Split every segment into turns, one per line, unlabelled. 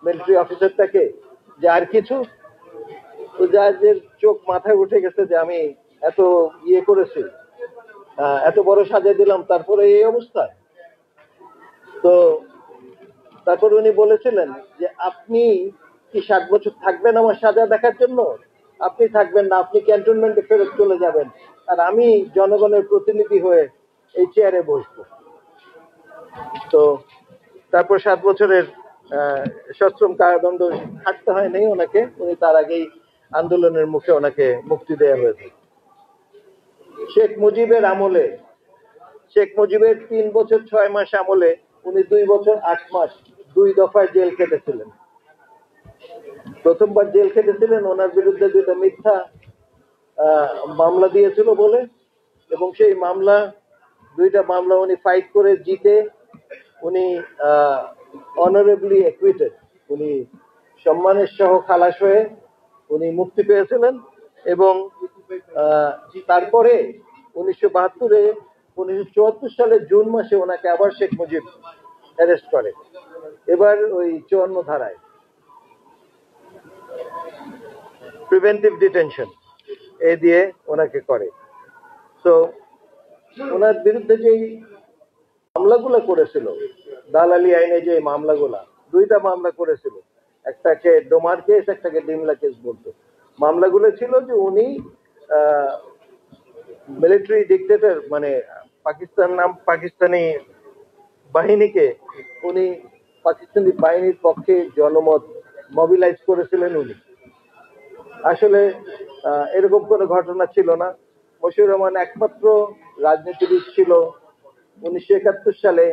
Military অফিসারটাকে, যে আর কিছু? তো জাজের চোখ মাথায় উঠে গেছে যে আমি এত ইয়ে করেছি, এত বড় সাজা দিলাম, তারপরে এই অবস্থা। তো তারপর উনি বলেছিলেন যে আপনি কি 7 বছর থাকবেন আমার সাজা দেখার জন্য? আপনি থাকবেন না, আপনি ক্যান্টনমেন্টে ফেরত চলে যাবেন, আর আমি জনগণের প্রতিনিধি হয়ে এই চেয়ারে বসবো। তো তারপর 7 বছরের সশ্রম কারাদণ্ড খাটতে হয়নি ওনাকে, উনি তার আগেই আন্দোলনের মুখে ওনাকে মুক্তি দেওয়া হয়েছে। শেখ মুজিবের আমলে, শেখ মুজিবের 3 বছর 6 মাস আমলে উনি 2 বছর 8 মাস 2 দফায় জেল খেটেছিলেন। প্রথমবার জেল খেটেছিলেন ওনার বিরুদ্ধে 2টা মিথ্যা মামলা দিয়েছিল বলে, এবং সেই মামলা 2টা মামলা উনি ফাইট করে জিতে উনি অনারেবলি অ্যাকুইটেড, উনি সম্মানের সহ খালাস হয়ে উনি মুক্তি পেয়েছিলেন। এবং তারপরে 1974 সালের জুন মাসে ওনাকে আবার শেখ মুজিব অ্যারেস্ট করে, এবার ওই 54 ধারায় প্রিভেন্টিভ ডিটেনশন এ দিয়ে ওনাকে করে। তো ওনার বিরুদ্ধে যেই মামলাগুলো করেছিল, দালালি আইনে যে মামলাগুলা, 2টা মামলা করেছিল, একটাকে ডোমার কেস, একটাকে ডিমলা কেস বলতো। মামলাগুলো ছিল যে উনি মিলিটারি ডিক্টেটর, মানে পাকিস্তানি বাহিনীকে, উনি পাকিস্তানি বাহিনীর পক্ষে জনমত মোবিলাইজ করেছিলেন উনি। আসলে এরকম কোনো ঘটনা ছিল না। মশিউর রহমান একমাত্র রাজনীতিবিদ ছিল 1971 সালে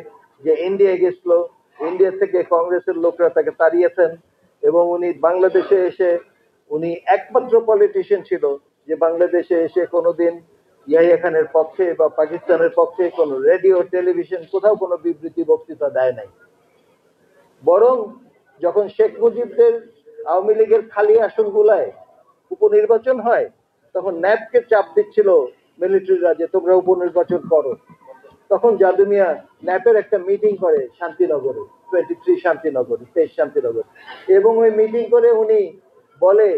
যে ইন্ডিয়া গেছিল, ইন্ডিয়া থেকে কংগ্রেসের লোকরা তাকে তাড়িয়েছেন, এবং উনি বাংলাদেশে এসে উনি একমাত্র পলিটিশিয়ান ছিল যে বাংলাদেশে এসে কোনোদিন ইয়াহিয়া খানের পক্ষে বা পাকিস্তানের পক্ষে কোনো রেডিও টেলিভিশন কোথাও কোনো বিবৃতি বক্তৃতা দেয় নাই। বরং যখন শেখ মুজিবদের আওয়ামী লীগের খালি আসনগুলায় উপনির্বাচন হয়, তখন ন্যাপকে চাপ দিচ্ছিল মিলিটারিরা যে তোমরা উপনির্বাচন করো। তখন জাদু মিয়া ন্যাপের একটা মিটিং করে শান্তিনগরে, 23 শান্তিনগর, 23 শান্তিনগর, এবং ওই মিটিং করে উনি বলে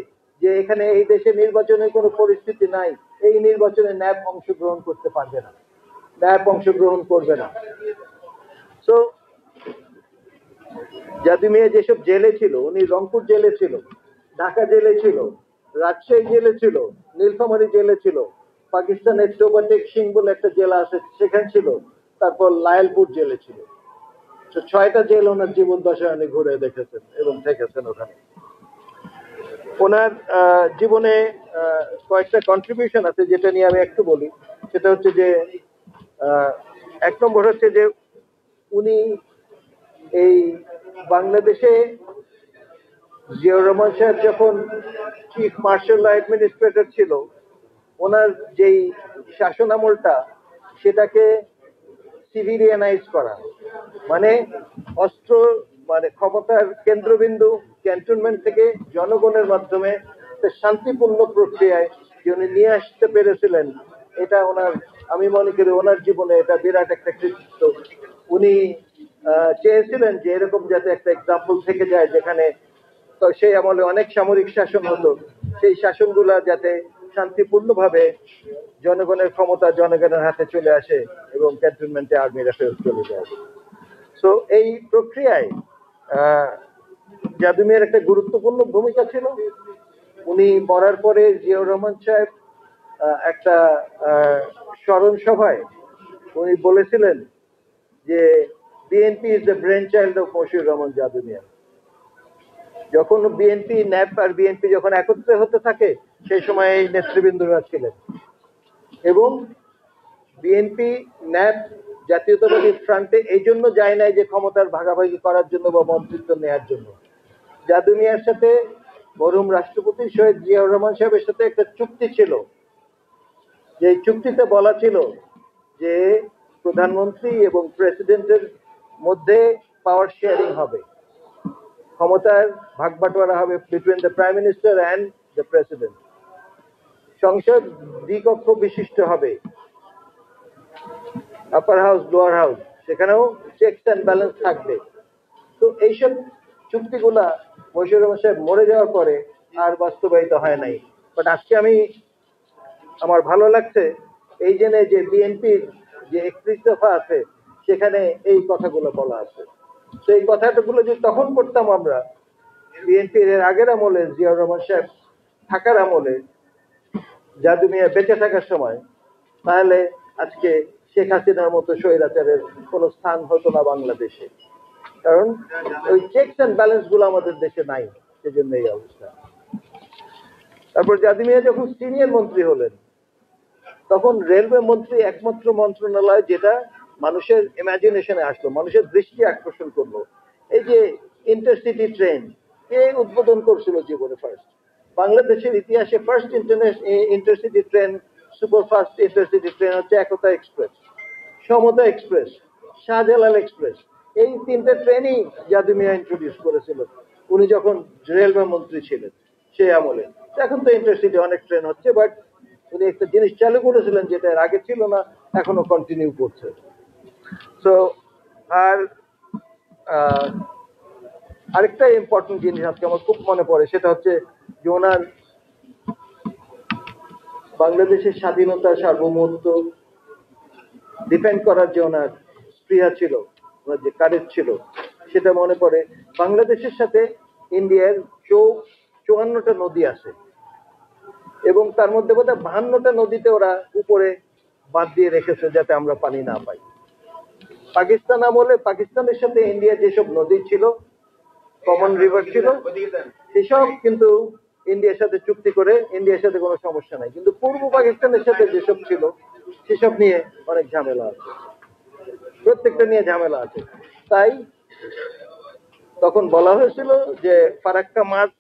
যে এখানে এই দেশে নির্বাচনের কোনো পরিস্থিতি নাই, এই নির্বাচনে ন্যাপ অংশগ্রহণ করতে পারবে না, ন্যাপ অংশগ্রহণ করবে না। সো জাদু মিয়া যেসব জেলে ছিল, উনি রংপুর জেলে ছিল, ঢাকা জেলে ছিল, রাজশাহী জেলে ছিল, নীলফামারী জেলে ছিল, পাকিস্তানের টোবাটেক সিং বলে একটা জেলা আছে সেখানে ছিল, তারপর লায়লপুর জেলে ছিল। 6টা জেল ওনার জীবন দশায় উনি ঘুরে দেখেছেন এবং থেকেছেন ওখানে। ওনার জীবনে কয়েকটা কন্ট্রিবিউশন আছে যেটা নিয়ে আমি একটু বলি। সেটা হচ্ছে যে 1 নম্বর হচ্ছে যে উনি এই বাংলাদেশে জিয়াউর রহমান সাহেব যখন চিফ মার্শাল অ্যাডমিনিস্ট্রেটর ছিল, ওনার যেই শাসন আমলটা সেটাকে সিভিলিয়ানাইজ করা, মানে অস্ত্র, মানে ক্ষমতার কেন্দ্রবিন্দু ক্যান্টনমেন্ট থেকে জনগণের মাধ্যমে শান্তিপূর্ণ প্রক্রিয়ায় যে উনি নিয়ে আসতে পেরেছিলেন, এটা ওনার, আমি মনে করি ওনার জীবনে এটা বিরাট একটা কৃতিত্ব। উনি চেয়েছিলেন যে এরকম যাতে একটা এক্সাম্পল থেকে যায়, যেখানে সেই আমলে অনেক সামরিক শাসন হতো, সেই শাসনগুলা যাতে শান্তিপূর্ণভাবে জনগণের ক্ষমতা জনগণের হাতে চলে আসে এবং ক্যান্টনমেন্টে আর্মিরা ফেরত চলে যায়। সো এই প্রক্রিয়ায় জাদু মিয়ার একটা গুরুত্বপূর্ণ ভূমিকা ছিল। উনি মরার পরে জিয়াউর রহমান সাহেব একটা স্মরণ সভায় উনি বলেছিলেন যে BNP is the brainchild of Mashiur Rahman Jadu Mia. যখন বিএনপি, ন্যাপ আর বিএনপি যখন একত্রে হতে থাকে, সেই সময় এই নেতৃবৃন্দরা ছিলেন, এবং বিএনপি ন্যাপ জাতীয়তাবাদী ফ্রন্টে এই জন্য যায় নাই যে ক্ষমতার ভাগাভাগি করার জন্য বা মন্ত্রিত্ব নেওয়ার জন্য। জাদু মিয়ার সাথে মরহুম রাষ্ট্রপতি শহীদ জিয়াউর রহমান সাহেবের সাথে একটা চুক্তি ছিল, যে চুক্তিতে বলা ছিল যে প্রধানমন্ত্রী এবং প্রেসিডেন্টের মধ্যে পাওয়ার শেয়ারিং হবে, ক্ষমতার ভাগ বাটোয়ারা হবে between the prime minister and the president. সংসদ দ্বিকক্ষ বিশিষ্ট হবে, আপার হাউস লোয়ার হাউস, সেখানেও চেকস অ্যান্ড ব্যালেন্স থাকবে। তো এইসব চুক্তিগুলা মশিউর রহমান সাহেব মরে যাওয়ার পরে আর বাস্তবায়িত হয় নাই। বাট আজকে আমার ভালো লাগছে এই জেনে যে বিএনপির যে 31 দফা আছে সেখানে এই কথাগুলো বলা আছে। সেই কথাগুলো যদি তখন করতাম আমরা বিএনপির এর আগের আমলে, জিয়াউর রহমান সাহেব থাকার আমলে, জাদু মিয়া বেঁচে থাকার সময়, তাহলে আজকে শেখ হাসিনার মতো স্বৈরাচারের কোনো স্থান হতো না বাংলাদেশে। কারণ ওই চেকস অ্যান্ড ব্যালেন্স গুলো আমাদের দেশে নাই, সেজন্য এই অবস্থা। তারপর জাদু মিয়া যখন সিনিয়র মন্ত্রী হলেন, তখন রেলওয়ে মন্ত্রী একমাত্র মন্ত্রণালয় যেটা মানুষের ইমাজিনেশনে আসলো, মানুষের দৃষ্টি আকর্ষণ করলো। এই যে ইন্টারসিটি ট্রেন, কে উদ্বোধন করছিল জীবনে ফার্স্ট? বাংলাদেশের ইতিহাসে first intercity train, superfast intercity train হচ্ছে একতা এক্সপ্রেস, সমতা এক্সপ্রেস, শাহজালাল এক্সপ্রেস। এই তিনটে ট্রেনই জাদু মিয়া ইন্ট্রোডিউস করেছিল উনি যখন রেলওয়ে মন্ত্রী ছিলেন সেই আমলে। এখন তো ইন্টারসিটি অনেক ট্রেন হচ্ছে, বাট উনি একটা জিনিস চালু করেছিলেন যেটা এর আগে ছিল না, এখনো কন্টিনিউ করছে। সো আর আরেকটা ইম্পর্টেন্ট জিনিস আজকে আমার খুব মনে পড়ে, সেটা হচ্ছে যে ওনার বাংলাদেশের স্বাধীনতা, সার্বভৌমত্ব ডিফেন্ড করার যে ওনার স্পৃহা ছিল, ওনার যে কারেজ ছিল, সেটা মনে পড়ে। বাংলাদেশের সাথে ইন্ডিয়ার 54টা নদী আছে এবং তার মধ্যে বোধহয় 52টা নদীতে ওরা উপরে বাদ দিয়ে রেখেছে যাতে আমরা পানি না পাই। পাকিস্তান আমলে পাকিস্তানের সাথে ইন্ডিয়ার যেসব নদী ছিল, কমন রিভার ছিল, সেসব কিন্তু ইন্ডিয়ার সাথে চুক্তি করে ইন্ডিয়ার সাথে কোনো সমস্যা নাই। কিন্তু পূর্ব পাকিস্তানের সাথে যেসব ছিল সেসব নিয়ে অনেক ঝামেলা আছে, প্রত্যেকটা নিয়ে ঝামেলা আছে। তাই তখন বলা হয়েছিল যে ফারাক্কা মার্চ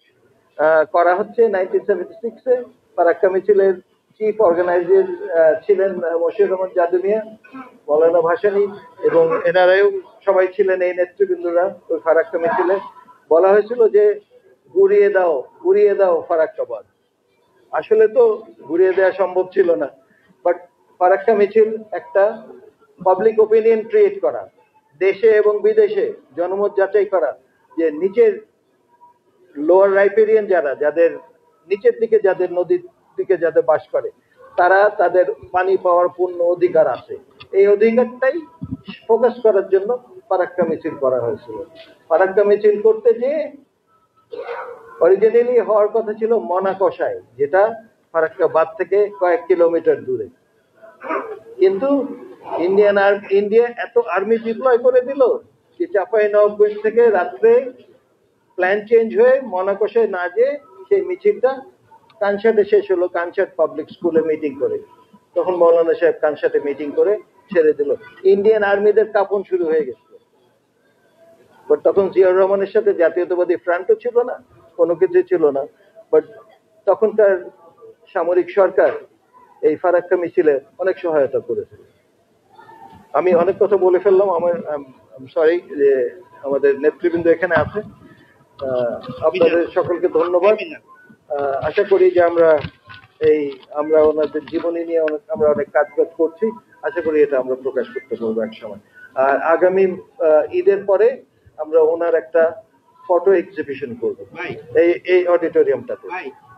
করা হচ্ছে 1976-এ। ফারাক্কা মিছিলের চিফ অর্গানাইজার ছিলেন মশিউর রহমান জাদু মিয়া, মৌলানা ভাসানী, এবং এনারাও সবাই ছিলেন এই নেতৃবৃন্দরা ওই ফারাক্কা মিছিলে। বলা হয়েছিল যে ঘুরিয়ে দাও ফারাক্কাবাদ। আসলে তো ঘুরিয়ে দেওয়া সম্ভব ছিল না, বাট ফারাক্কা মিছিল একটা পাবলিক ওপিনিয়ন ক্রিয়েট করা, দেশে এবং বিদেশে জনমত যাচাই করা যে নিচের লোয়ার রাইপেরিয়ান যাদের নিচের দিকে, যাদের নদীর দিকে যাদের বাস করে, তারা তাদের পানি পাওয়ার পূর্ণ অধিকার আছে। এই অধিকারটাই ফোকাস করার জন্য ফারাক্কা মিছিল করা হয়েছিল। ফারাক্কা মিছিল করতে যে অরিজিনালি হওয়ার কথা ছিল মনাকষায়, যেটা ফারাক্কা বাঁধ থেকে কয়েক কিলোমিটার দূরে। কিন্তু ইন্ডিয়া এত আর্মি ডিপ্লয় করে দিল যে চাঁপাইনবাবগঞ্জ থেকে রাত্রে প্ল্যান চেঞ্জ হয়ে মনাকষায় না যেয়ে সেই মিছিলটা কানসাটে শেষ হলো, কানসাট পাবলিক স্কুলে মিটিং করে। তখন মৌলানা সাহেব কানসাটে মিটিং করে ছেড়ে দিল। ইন্ডিয়ান আর্মিদের কাঁপন শুরু হয়ে গেছিল। বাট তখন জিয়াউর রহমানের সাথে জাতীয়তাবাদী ফ্রন্টও ছিল না, কোনো কিছু ছিল না। বাট তখনকার সামরিক সরকার এই ফারাক্কা মিছিলে অনেক সহায়তা করেছিল। আমি অনেক কথা বলে ফেললাম, সরি যে আমাদের নেতৃবৃন্দ এখানে আছে। আপনাদের সকলকে ধন্যবাদ। আশা করি যে আমরা ওনাদের জীবনী নিয়ে আমরা অনেক কাজ করছি। আশা করি এটা আমরা প্রকাশ করতে পারবো এক সময়। আর আগামী ঈদের পরে আমরা ওনার একটা ফটো এক্সিবিশন করবো এই অডিটোরিয়ামটাতে।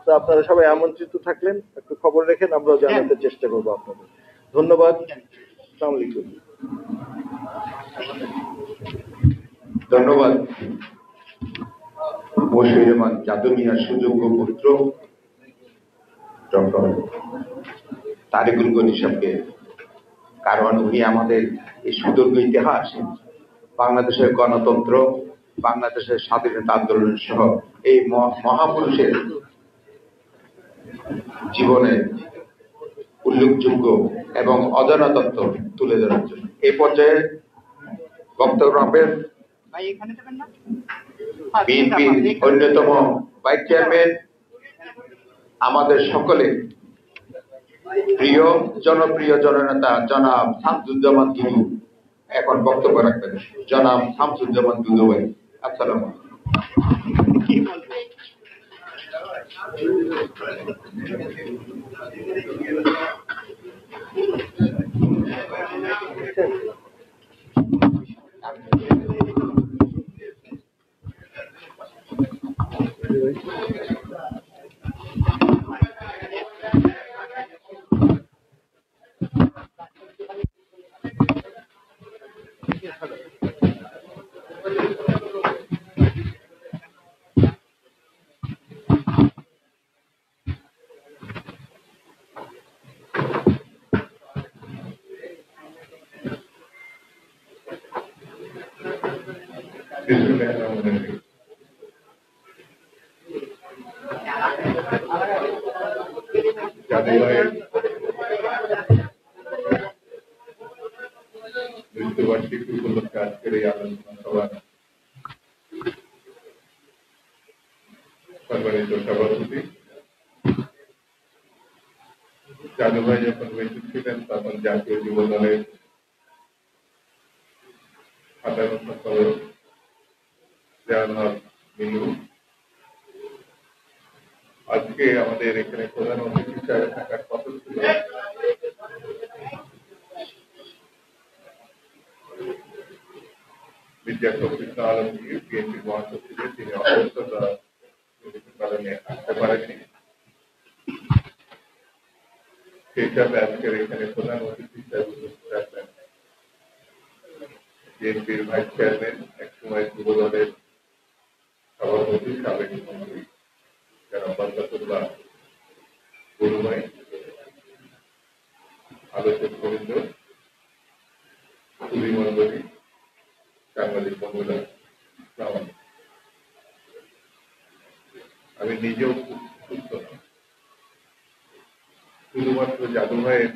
তো আপনারা সবাই আমন্ত্রিত থাকলেন, একটু খবর রেখেন, আমরাও জানাতে চেষ্টা করবো আপনাদের। ধন্যবাদ। আসসালামু আলাইকুম।
ধন্যবাদ মশিউর রহমান জাদু মিয়ার সুযোগ্য পুত্র ডক্টর তারিকুল গনি সাহেবকে। কারণ উনি আমাদের এই সুদীর্ঘ ইতিহাস, বাংলাদেশের গণতন্ত্র, বাংলাদেশের স্বাধীনতা আন্দোলন সহ এই মহাপুরুষের জীবনে উল্লেখযোগ্য এবং অজানা তথ্য তুলে ধরার জন্য এই পর্যায়ে বক্তব্য রাখবেন বিএনপির অন্যতম ভাইস চেয়ারম্যান, আমাদের সকলে প্রিয় জনপ্রিয় জননেতা জনাব শামসুজ্জামান দুদু এখন বক্তব্য রাখবেন। জনাব শামসুজ্জামান দুদু ভাই, আসসালামু
মৃত্যুবার্ষিকী উপলক্ষে আজকের এই আলোচনা সভা সম্মানিত সভাপতি জাদু ভাই যখন বেঁচে ছিলেন তখন জাতীয় যুব দলের সাধারণ সম্পাদক মিলু আজকে আমাদের এখানে প্রধান অতিথি হিসাবে থাকার কথা ছিল। মির্জা ফখরুল আলমগীর বিএনপি মহাসচিবের তিনি অসুস্থতা কারণে আসতে পারেননি। সেই হিসাবে আজকের এখানে প্রধান অতিথি হিসাবে উপস্থিত আছেন বিএনপির ভাইস চেয়ারম্যান, একসময় যুব দলের সভাপতি, সাবেক মন্ত্রী জনাব বরকতুল্লাহ গুরু ভাই, আলোচক বৃন্দ, সুধী মণ্ডলী, সাংবাদিক বন্ধুরা, আমি নিজেও খুব সুস্থ না, শুধুমাত্র জাদু ভাইয়ের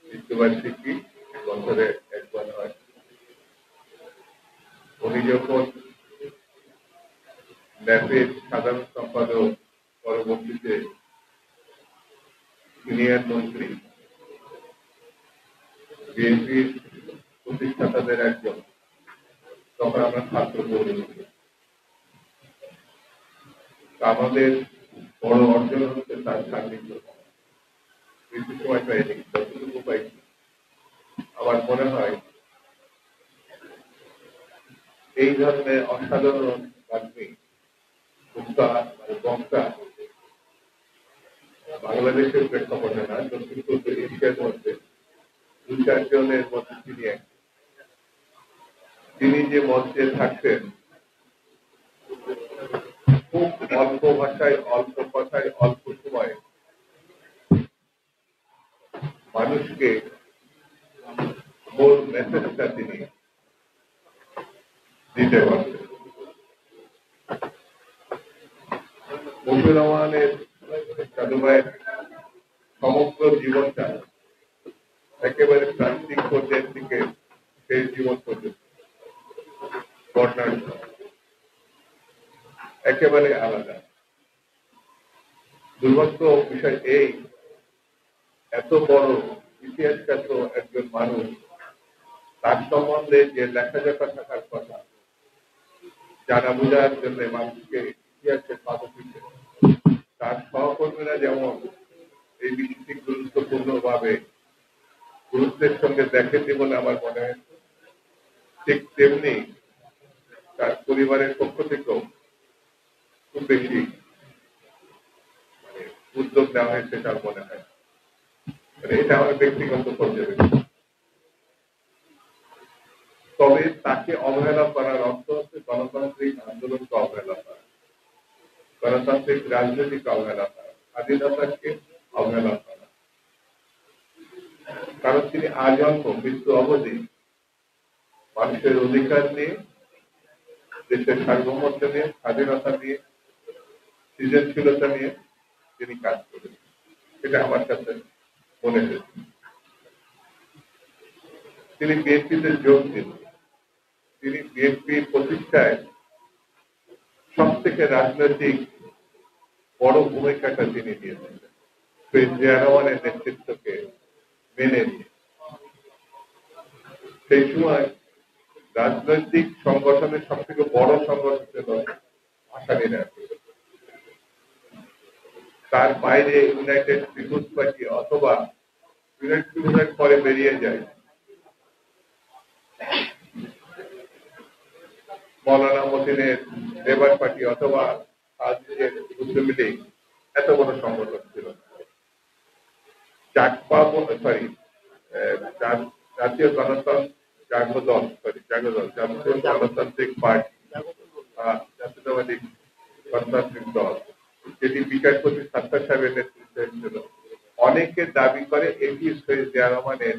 মৃত্যুবার্ষিকী বছরে একবার হয়। উনি যখন ন্যাপের সাধারণ সম্পাদক, পরবর্তীতে সিনিয়র মন্ত্রী, বিএনপির প্রতিষ্ঠাতাদের একজন, তখন আমরা ছাত্র কর্মী। আমাদের বড় অর্জন হচ্ছে তার সান্নিধ্য। বেশি সময় পাইনি, যতটুকু পাইনি আমার মনে হয় এই ধরনের অসাধারণ কর্মী বক্তা বাংলাদেশের প্রেক্ষাপটে না, দক্ষিণ পূর্ব এশিয়ার মধ্যে দু চারজনের মধ্যে তিনি এক। তিনি যে মঞ্চে থাকতেন খুব অল্প ভাষায়, অল্প কথায়, অল্প সময়ে মানুষকে মূল মেসেজটা তিনি দিতে পারতেন। মশিউর রহমানের জাদু ভাইয়ের সমগ্র জীবনটা একেবারে প্রান্তিক পর্যায়ের থেকে শেষ জীবন পর্যন্ত ঘটনার একেবারে আলাদা। দুর্ভাগ্য বিষয় এই, এত বড় ইতিহাসখ্যাত একজন মানুষ, তার সম্বন্ধে যে লেখাজোখা থাকার কথা, জানা বোঝার জন্য মানুষকে ইতিহাসের পাদপীঠে, তার সহকর্মীরা যেমন এই বিষয়টি গুরুত্বপূর্ণভাবে গুরুত্বের সঙ্গে দেখেনি বলে আমার মনে হয়, ঠিক তেমনি তার পরিবারের পক্ষ থেকেও খুব বেশি উদ্যোগ নেওয়া হয়েছে তার মনে হয়। এটা আমার ব্যক্তিগত পর্যবেক্ষণ। তবে তাকে অবহেলা করার অর্থ হচ্ছে গণতান্ত্রিক আন্দোলনকে অবহেলা করা, গণতান্ত্রিক রাজনীতিকে অবহেলা করা, স্বাধীনতাকে অবহেলা করা। কারণ তিনি আজন্ম মৃত্যু অবধি মানুষের অধিকার নিয়ে, দেশের সার্বভৌমত্ব নিয়ে, স্বাধীনতা নিয়ে, সৃজনশীলতা নিয়ে তিনি কাজ করেন। এটা আমার কাছে মনে হয়েছে। তিনি বিএনপিতে যোগ দিন, তিনি বিএনপির প্রতিষ্ঠায় সব থেকে রাজনৈতিক বড় ভূমিকাটা তিনি নিয়েছিলেন, শহীদ জিয়া রহমানের নেতৃত্বকে মেনে নিয়ে। সেই সময় রাজনৈতিক সংগঠনের সব থেকে বড় সংগঠন ছিল আসামি রাজনীতি। তার বাইরে ইউনাইটেড পিপুলস পার্টি অথবা ইউনাইটেড পিপুলস পরে বেরিয়ে যায় মৌলানা মতিনের লেবার পার্টি অথবা আজকের মুসলিম লীগ এত বড় সংগঠন ছিল না। জাতীয় গণতান্ত্রিক পার্টি, জাতীয়তাবাদী গণতান্ত্রিক দল, যেটি বিচারপতি সাত্তার সাহেবের নেতৃত্বে ছিল, অনেকে দাবি করে এটি শহীদ জিয়া রহমানের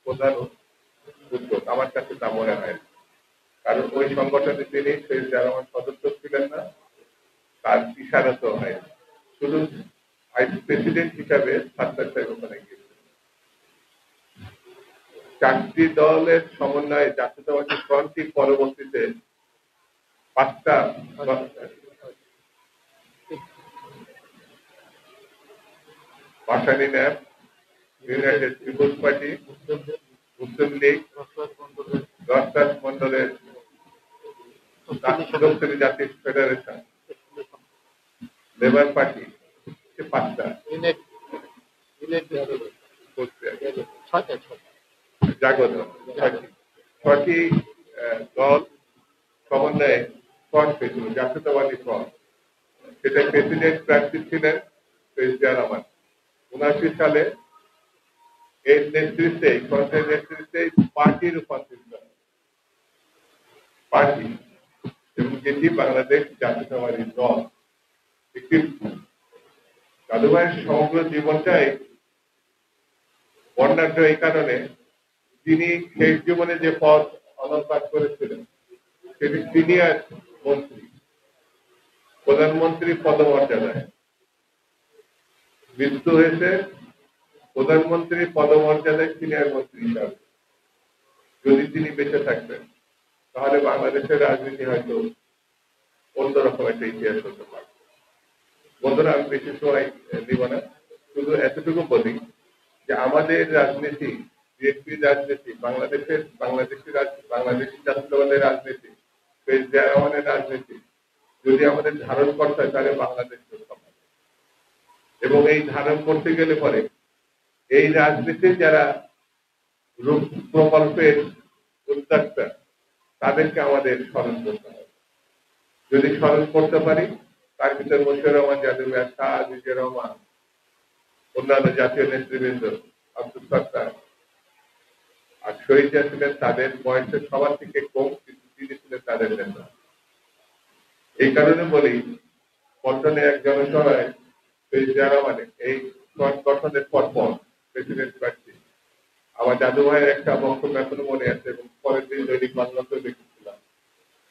প্রধান উদ্যোগ। আমার কাছে তা মনে হয় না, কারণ ওই সংগঠনে তিনি শহীদ জিয়া রহমান সদস্য ছিলেন না, তার ইশারাত হয় শুধু ভাইস প্রেসিডেন্ট হিসাবে সাত্তার সাহেব ওখানে গিয়েছিলেন। চারটি দলের সমন্বয়ে জাতীয়তাবাদী ফ্রন্টটি পরবর্তীতে 5টা Bhasani NAP, United People's Party, Muslim League, রসদাস মন্ডলের দক্ষিণ জাতীয় ফেডারেশন, লেবার পার্টি, 5টা জাগত 6টি দল সমন্বয়ে ফ্রন্ট পেয়েছিল, জাতীয়তাবাদী ফ্রন্ট। সেটা প্রেসিডেন্ট প্রার্থী ছিলেন শহীদ জিয়া রহমান। 79 সালে এর নেতৃত্বে, ফ্রন্টের নেতৃত্বে পার্টি রূপান্তরিত হয়, পার্টি, এবং যেটি বাংলাদেশ জাতীয়তাবাদী দল। একটি দাদুভাইয়ের সমগ্র জীবনটাই বর্ণাঢ্য এই কারণে, তিনি শেষ জীবনে যে পদ অলংকার করেছিলেন সেটি সিনিয়র মন্ত্রী, প্রধানমন্ত্রী পদমর্যাদায়। মৃত্যু হয়েছে প্রধানমন্ত্রী পদমর্যাদায় সিনিয়র মন্ত্রী হিসাবে। যদি তিনি বেঁচে থাকতেন তাহলে বাংলাদেশের রাজনীতি হয়তো অন্যরকম একটা ইতিহাস হতে পারত। বন্ধুরা, আমি বেশি সময় দিব না, শুধু এতটুকু বলি যে আমাদের রাজনীতি, বিএনপির রাজনীতি, বাংলাদেশি জাতীয়তাবাদের রাজনীতি, শহীদ জিয়া রহমানের রাজনীতি যদি আমাদের ধারণ করতে হয় তাহলে বাংলাদেশ এবং এই ধারণ করতে গেলে পরে এই রাজনীতির যারা রূপ প্রকল্পের উদ্যোক্তা তাদেরকে আমাদের স্মরণ করতে হবে। যদি স্মরণ করতে পারি, তার ভিতরে মশিউর রহমান জাদু, শাহ আজিজুর রহমান, অন্যান্য জাতীয় নেতৃবৃন্দ, আব্দুল সত্তার আর শহীদ জিয়া ছিলেন তাদের বয়সের সবার থেকে কম, কিন্তু তিনি ছিলেন তাদের নেতা। এই কারণে বলি, পল্টনে এক জনসভায় শহীদ জিয়া রহমানের এই ফ্রন্ট গঠনের পর প্রেসিডেন্ট প্রার্থী আমার দাদু ভাইয়ের একটা বক্তব্য এখনো মনে আছে, এবং পরের দিন দৈনিক বাংলাতে দেখেছিলাম।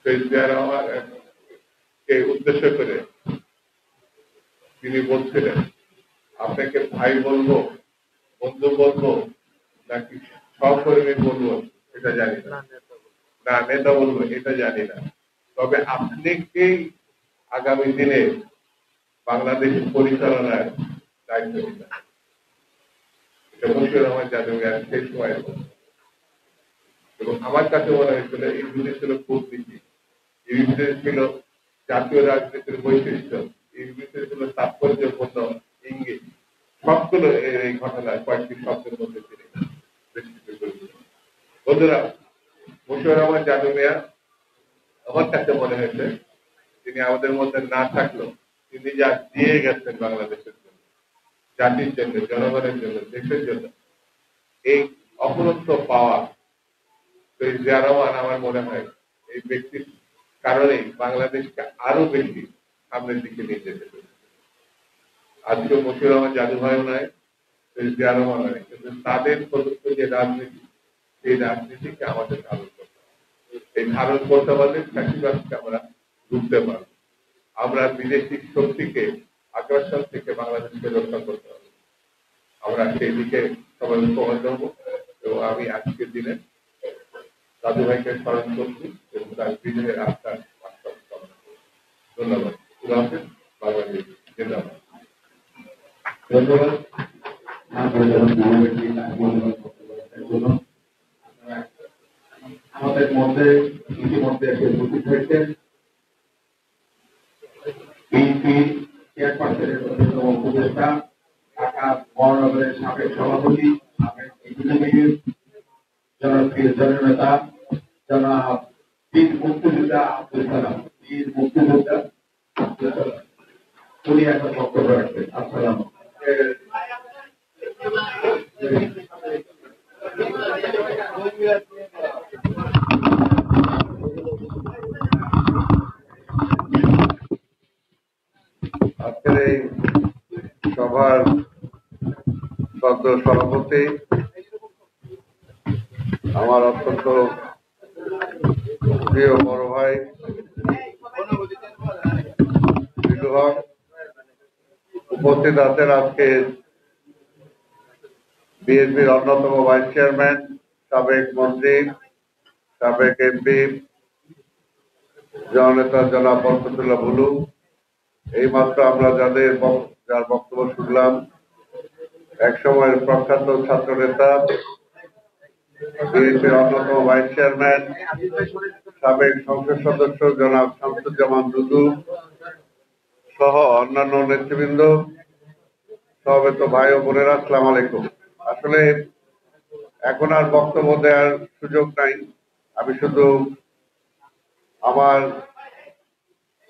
শহীদ জিয়া রহমানকে উদ্দেশ্য করে তিনি বলছিলেন, আপনাকে ভাই বলবো, বন্ধু বলবো, নাকি সহকর্মী বলবো এটা জানি না, না নেতা বলবো এটা জানি না, তবে আপনাকেই আগামী দিনে বাংলাদেশ পরিচালনার দায়িত্ব নিলেন। এটা মশিউর রহমান জাদুঘর সেই সময়। এবং আমার কাছে মনে হয়েছিল এই ভিতরে ছিল কূটনীতি, এই ভিতরে ছিল জাতীয় রাজনীতির বৈশিষ্ট্য, এই ভিতরে ছিল তাৎপর্যপূর্ণ ইঙ্গিত। সবগুলো এই ঘটনায় কয়েকটি শব্দের মধ্যে তিনি বেষ্টিত করেছিলেন। বন্ধুরা, মশিউর রহমান জাদু মিয়া আমার কাছে মনে হয়েছে তিনি আমাদের মধ্যে না থাকলেও তিনি যা দিয়ে গেছেন বাংলাদেশের জন্য, জাতির জন্য, জনগণের জন্য, দেশের জন্য, এই অপরন্ত পাওয়া শহীদ জিয়া রহমান আমার মনে হয় এই ব্যক্তির কারণেই বাংলাদেশকে আরো বেশি সামনের দিকে নিয়ে যেতে পেরেছে। আজকে মশিউর রহমান জাদু ভাইও নয়, শহীদ জিয়া রহমান নয়, কিন্তু তাদের প্রদত্ত যে রাজনীতি, সেই রাজনীতিকে আমাদের ধারণ করতে হবে। এই ধারণ করতে পারলে ফ্যাসিবাদকে আমরা রুখতে পারব। আমরা বিদেশি শক্তিকে, আকর্ষণ থেকে বাংলাদেশকে রক্ষা করতে হবে। আমরা সেই দিকে সবাই ঐক্যবদ্ধ হব। এবং আমি আজকের দিনে দাদু ভাইকে স্মরণ করছি এবং তার বিজয়ের আস্থার ধন্যবাদ। বাংলাদেশ জিন্দাবাদ।
ধন্যবাদ আমাদের মধ্যে ইতিমধ্যে এসে উপস্থিত হয়েছেন বিএনপি চেয়ারপারসনের অন্যতম উপদেষ্টা, ঢাকা মহানগরের সাবেক সভাপতি, সাবেক এক্সিকিউটিভ, জনপ্রিয় জননেতা জনাব বীর মুক্তিযোদ্ধা আব্দুল সালাম, বীর মুক্তিযোদ্ধা আব্দুল সালাম। উনি একটা বক্তব্য রাখবেন। আসসালাম।
আজকের এই সভার সদ্য সভাপতি আমার অত্যন্ত প্রিয় বড় ভাই বিলু হক, উপস্থিত আছেন আজকে বিএনপির অন্যতম ভাইস চেয়ারম্যান, সাবেক মন্ত্রী, সাবেক এমপি, জননেতা জনাব বরকতুল্লাহ বুলু। এইমাত্র আমরা যার বক্তব্য শুনলাম, এক সময়ের প্রখ্যাত ছাত্র নেতা, বিএনপির অন্যতম ভাইস চেয়ারম্যান, সাবেক সংসদ সদস্য জনাব শামসুজ্জামান দুদু সহ অন্যান্য নেতৃবৃন্দ, সমবেত ভাই ও বোনেরা, আসসালামু আলাইকুম। আসলে এখন আর বক্তব্য দেওয়ার সুযোগ নাই। আমি শুধু আমার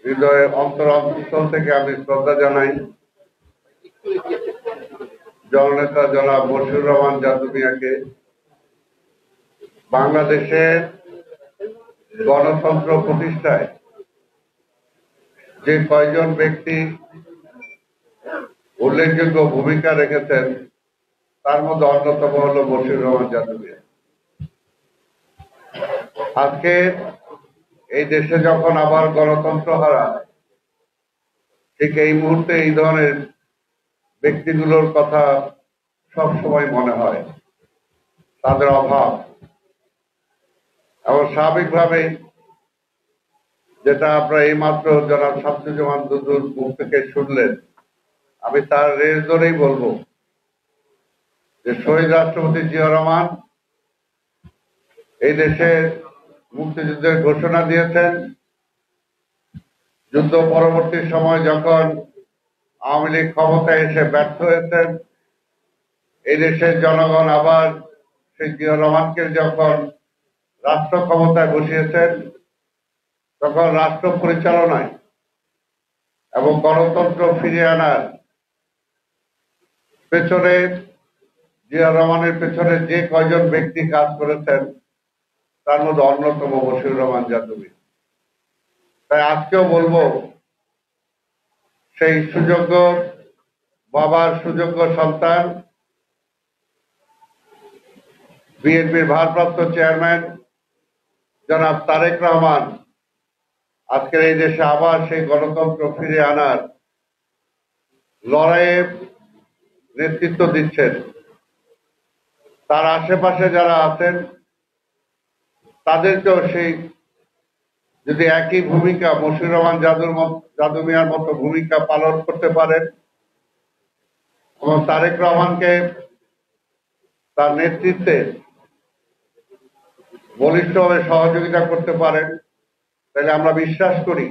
হৃদয়ে অন্তঃস্থল থেকে আমি শ্রদ্ধা জানাই জননেতা জনাব মশিউর রহমান জাদু মিয়াকে। বাংলাদেশের গণতন্ত্র প্রতিষ্ঠায় যে কয়জন ব্যক্তি উল্লেখযোগ্য ভূমিকা রেখেছেন তার মধ্যে অন্যতম হল মশিউর রহমান জাদু মিয়া। আজকে এই দেশে যখন আবার গণতন্ত্র হারায়, ঠিক এই মুহূর্তে এই ধরনের ব্যক্তিগুলোর কথা সব সময় মনে হয়, তাদের অভাব। এবং স্বাভাবিকভাবে যেটা আপনারা এইমাত্র জনাব শামসুজ্জামান দুদুর মুখ থেকে শুনলেন, আমি তার রেশ ধরেই বলবো যে শহীদ রাষ্ট্রপতি জিয়া রহমান এই দেশের মুক্তিযুদ্ধের ঘোষণা দিয়েছেন। যুদ্ধ পরবর্তী সময় যখন আওয়ামী লীগ ক্ষমতায় এসে ব্যর্থ হয়েছেন, এই দেশের জনগণ আবার সেই জিয়া রহমানকে যখন রাষ্ট্র ক্ষমতায় বসিয়েছেন, তখন রাষ্ট্র পরিচালনায় এবং গণতন্ত্র ফিরিয়ে আনার পেছনে, জিয়া রহমানের পেছনে যে কয়জন ব্যক্তি কাজ করেছেন তার মধ্যে অন্যতম মশিউর রহমান জাদু মিয়া। তাই আজকেও বলবো, সেই সুযোগ্য বাবার সুযোগ্য সন্তান, বিএনপির ভারপ্রাপ্ত চেয়ারম্যান জনাব তারেক রহমান আজকের এই দেশে আবার সেই গণতন্ত্র ফিরে আনার লড়াইয়ে নেতৃত্ব দিচ্ছেন। তার আশেপাশে যারা আছেন তাদেরকেও সেই যদি একই ভূমিকা মশিউর রহমান জাদু মিয়ার মতো ভূমিকা পালন করতে পারেন এবং তারেক রহমানকে তার নেতৃত্বে বলিষ্ঠভাবে সহযোগিতা করতে পারেন, তাহলে আমরা বিশ্বাস করি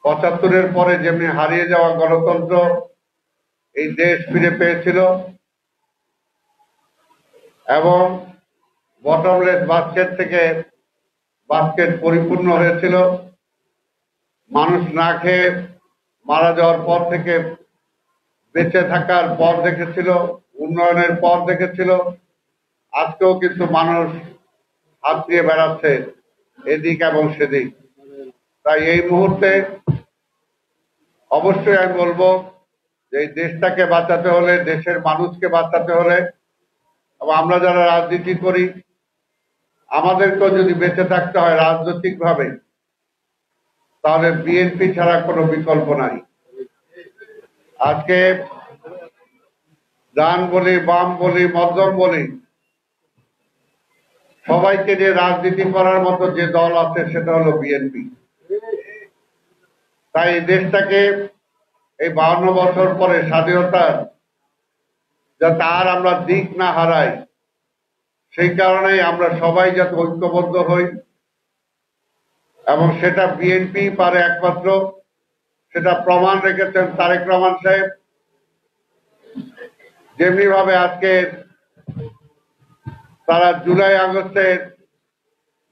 ৭৫-এর পরে যেমনি হারিয়ে যাওয়া গণতন্ত্র এই দেশ ফিরে পেয়েছিল এবং বটমলেস বাস্কেট থেকে বাস্কেট পরিপূর্ণ হয়েছিল, মানুষ না খেয়ে মারা যাওয়ার পর থেকে বেঁচে থাকার পর দেখেছিল, উন্নয়নের পর দেখেছিল। আজকেও কিন্তু মানুষ হাত দিয়ে বেড়াচ্ছে এদিক এবং সেদিক। তাই এই মুহূর্তে অবশ্যই আমি বলবো যে এই দেশটাকে বাঁচাতে হলে, দেশের মানুষকে বাঁচাতে হলে, এবং আমরা যারা রাজনীতি করি আমাদেরকেও যদি বেঁচে থাকতে হয় রাজনৈতিকভাবে, তাহলে বিএনপি ছাড়া কোনো বিকল্প নাই। আজকে ডান বলি, বাম বলি, মধ্যম বলি, সবাইকে যে রাজনীতি করার মতো যে দল আছে সেটা হলো বিএনপি। তাই এই দেশটাকে এই 52 বছর পরে স্বাধীনতার যাতে আর আমরা দিক না হারাই, সেই কারণেই আমরা সবাই যাতে ঐক্যবদ্ধ হই, এবং সেটা বিএনপি পারে একমাত্র। সেটা প্রমাণ রেখেছেন তারেক রহমান সাহেব। যেমনি ভাবে আজকে তারা জুলাই আগস্টের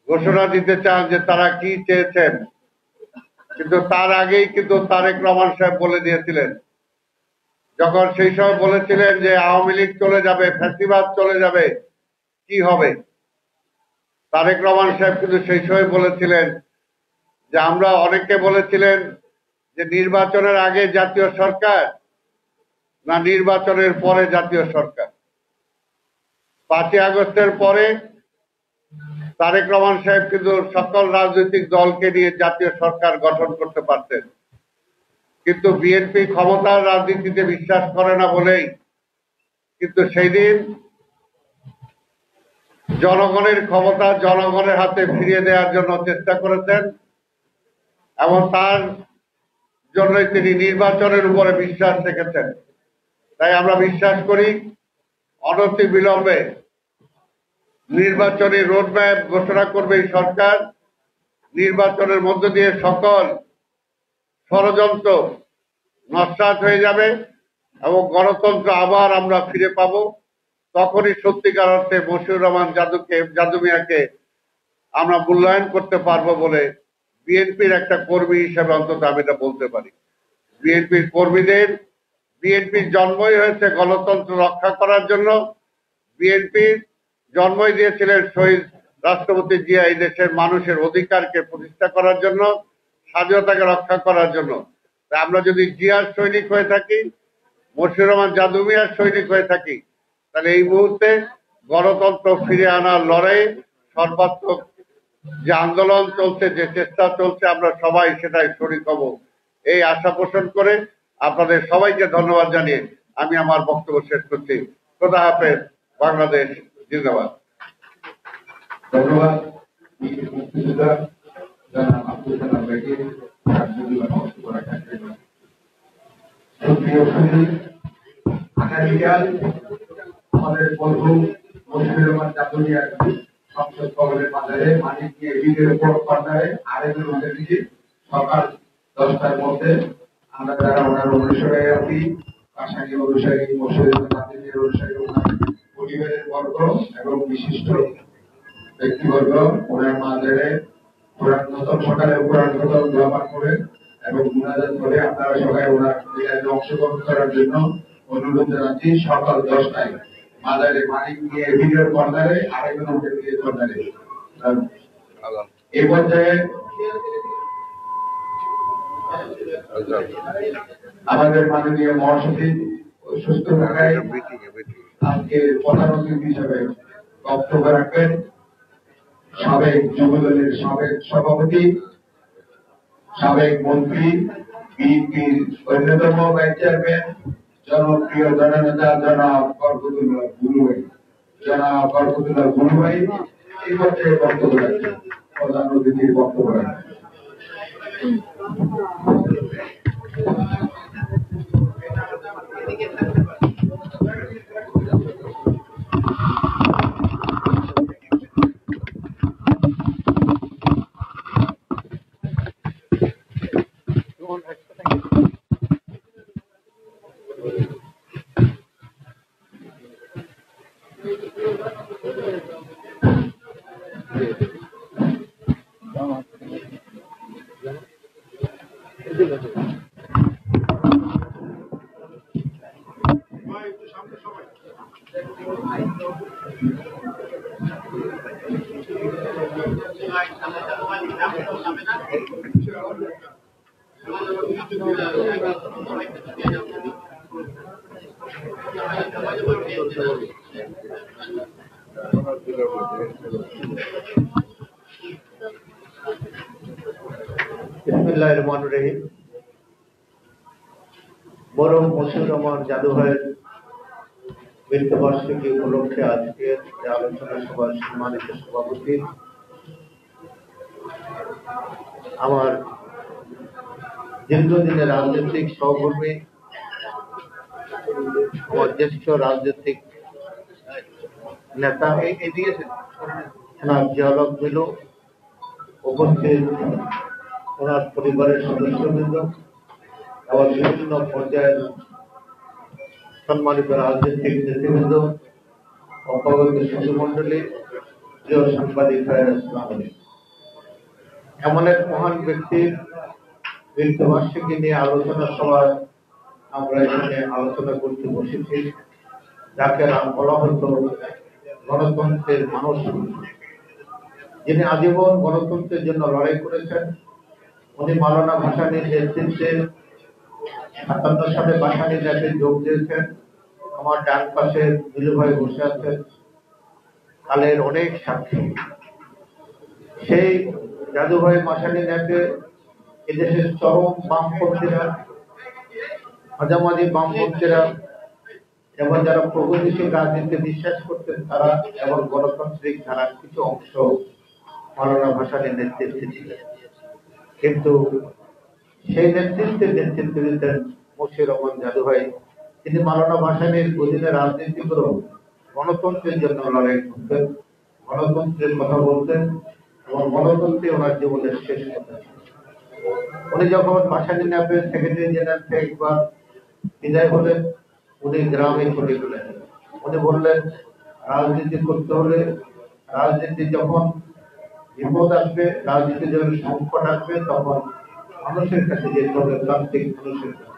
ঘোষণা দিতে চান যে তারা কি চেয়েছেন, কিন্তু তার আগেই কিন্তু তারেক রহমান সাহেব বলে দিয়েছিলেন, যখন সেই সময় বলেছিলেন যে আওয়ামী লীগ চলে যাবে, ফ্যাসিবাদ চলে যাবে, কি হবে। তারেক রহমান সাহেব কিন্তু সেই সময় বলেছিলেন যে আমরা অনেকে বলেছিলেন যে নির্বাচনের আগে জাতীয় সরকার না নির্বাচনের পরে জাতীয় সরকার। 5ই আগস্টের পরে তারেক রহমান সাহেব কিন্তু সকল রাজনৈতিক দলকে নিয়ে জাতীয় সরকার গঠন করতে পারতেন, কিন্তু বিএনপি ক্ষমতার রাজনীতিতে বিশ্বাস করে না বলেই কিন্তু সেই দিন জনগণের ক্ষমতা জনগণের হাতে ফিরিয়ে দেওয়ার জন্য চেষ্টা করেছেন এবং তার জন্যই তিনি নির্বাচনের উপরে বিশ্বাস রেখেছেন। তাই আমরা বিশ্বাস করি অনতি বিলম্বে নির্বাচনী রোডম্যাপ ঘোষণা করবে এই সরকার। নির্বাচনের মধ্য দিয়ে সকল ষড়যন্ত্র নস্যাৎ হয়ে যাবে এবং গণতন্ত্র আবার আমরা ফিরে পাব। তখনই সত্যিকার অর্থে মশিউর রহমান জাদু মিয়াকে আমরা মূল্যায়ন করতে পারবো বলে বিএনপির একটা কর্মী হিসেবে অন্তত আমি এটা বলতে পারি। বিএনপির কর্মীদের, বিএনপির জন্মই হয়েছে গণতন্ত্র রক্ষা করার জন্য। বিএনপির জন্মই দিয়েছিলেন শহীদ রাষ্ট্রপতি জিয়া এই দেশের মানুষের অধিকারকে প্রতিষ্ঠা করার জন্য, স্বাধীনতাকে রক্ষা করার জন্য। আমরা যদি জিয়ার সৈনিক হয়ে থাকি, মশিউর রহমান জাদু মিয়ার সৈনিক হয়ে থাকি, তাহলে এই মুহূর্তে গণতন্ত্র ফিরে আনার লড়াইয়ে সর্বাত্মক যে আন্দোলন চলছে, যে চেষ্টা চলছে, আমরা সবাই সেটাই শরিক হব এই আশা পোষণ করে আপনাদের সবাইকে ধন্যবাদ জানিয়ে আমি আমার বক্তব্য শেষ করছি। খোদা হাফেজ। বাংলাদেশ জিন্দাবাদ।
ধন্যবাদ মুক্তিযোদ্ধা জনাব আব্দুল সালাম ভাইকে বক্তব্য রাখার জন্য। সুপ্রিয় সুধী, আগামীকাল আমাদের বন্ধু মশিউর রহমান জাদু মিয়ার সংসদ ভবনের বাজারে মানিক নিয়ে ভিডিও কর্নারে আরেকজন অতিথি সকাল 10টার মধ্যে আমরা যারা ওনার অনুসারে আছি, কাশানি অনুসারী, মশিউর রহমান জাদু মিয়ার অনুসারী, ওনার পরিবারের বর্গ এবং বিশিষ্ট ব্যক্তিবর্গ ওনার মাঝারে নতুন সকালে কোরআন খতম দোয়া পাঠ করে এবং মুনাজাত করে আপনারা সবাই ওনার মিলাদে অংশগ্রহণ করার জন্য অনুরোধ জানাচ্ছি। সকাল 10টায় মাঝারে মানিক নিয়ে ভিডিও কর্নারে আরেকজন অতিথি কর্নারে। এই পর্যায়ে আমাদের মাননীয় মহাসচিব সুস্থ থাকায় আজকে প্রধান অতিথি হিসেবে বক্তব্য রাখবেন সাবেক যুবদলের সাবেক সভাপতি, সাবেক মন্ত্রী, বিএনপির অন্যতম ভাইস চেয়ারম্যান, জনপ্রিয় জননেতা জনাব বরকতুল্লাহ গুরু ভাই এই পর্যায়ে বক্তব্য রাখবেন। প্রধান অতিথির বক্তব্য রাখবেন।
বিসমিল্লাহিররহমানিররহিম। মরহুম মশিউর রহমান জাদু ভাইয়ের মৃত্যুবার্ষিকী উপলক্ষে আজকের যে আলোচনা সভার সম্মানিত সভাপতি, আমার দীর্ঘদিনের রাজনৈতিক সহকর্মী, আমার জ্যেষ্ঠ রাজনৈতিক নেতা জিয়াউল মিলু, উপস্থিত ওনার পরিবারের সদস্যবৃন্দ, আবার বিভিন্ন পর্যায়ের সম্মানিত রাজনৈতিক নেতৃবৃন্দ, অপগত সুধীমণ্ডলী, প্রিয় সাংবাদিক ভাইয়েরা, আসসালামু আলাইকুম। এমন এক মহান ব্যক্তির
মৃত্যুবার্ষিকী নিয়ে আলোচনার সময় আমরা এখানে আলোচনা করতে বসেছি, যাকে নাম বলা হতো গণতন্ত্রের মানুষ, যিনি আজীবন গণতন্ত্রের জন্য লড়াই করেছেন। উনি মাওলানা ভাসানীর নেতৃত্বে 57 সালে ভাসানী ল্যাবে যোগ দিয়েছেন। আমার ডান পাশে দিলু ভাই বসে আছেন, কালের অনেক সাক্ষী। সেই দাদু ভাই ভাসানী ল্যাবে এদেশের চরম বামপন্থীরা, মাঝামাঝি বামপন্থীরা এবং যারা প্রগতিশীল রাজনীতিতে বিশ্বাস করতেন তারা এবং গণতান্ত্রিক ধারার কিছু অংশ মাওলানা ভাসানীর নেতৃত্বে ছিলেন। কিন্তু সেই নেতৃত্ব দিতেন মুর্শিদ রহমান দাদু ভাই। তিনি মাওলানা ভাসানীর অধীনে রাজনীতি করে গণতন্ত্রের জন্য লড়াই করতেন, গণতন্ত্রের কথা বলতেন এবং গণতন্ত্রে ওনার জীবনের শেষ কথা। উনি যখন ভাসানী ল্যাবের সেক্রেটারি জেনারেল থেকে একবার বিদায় হলেন, উনি গ্রামে চলে গেলেন। উনি বললেন, রাজনীতি করতে হলে, রাজনীতি যখন বিপদ আসবে, রাজনীতি যখন সংকট আসবে, তখন মানুষের কাছে যেতে হবে, প্রান্তিক মানুষের কাছে।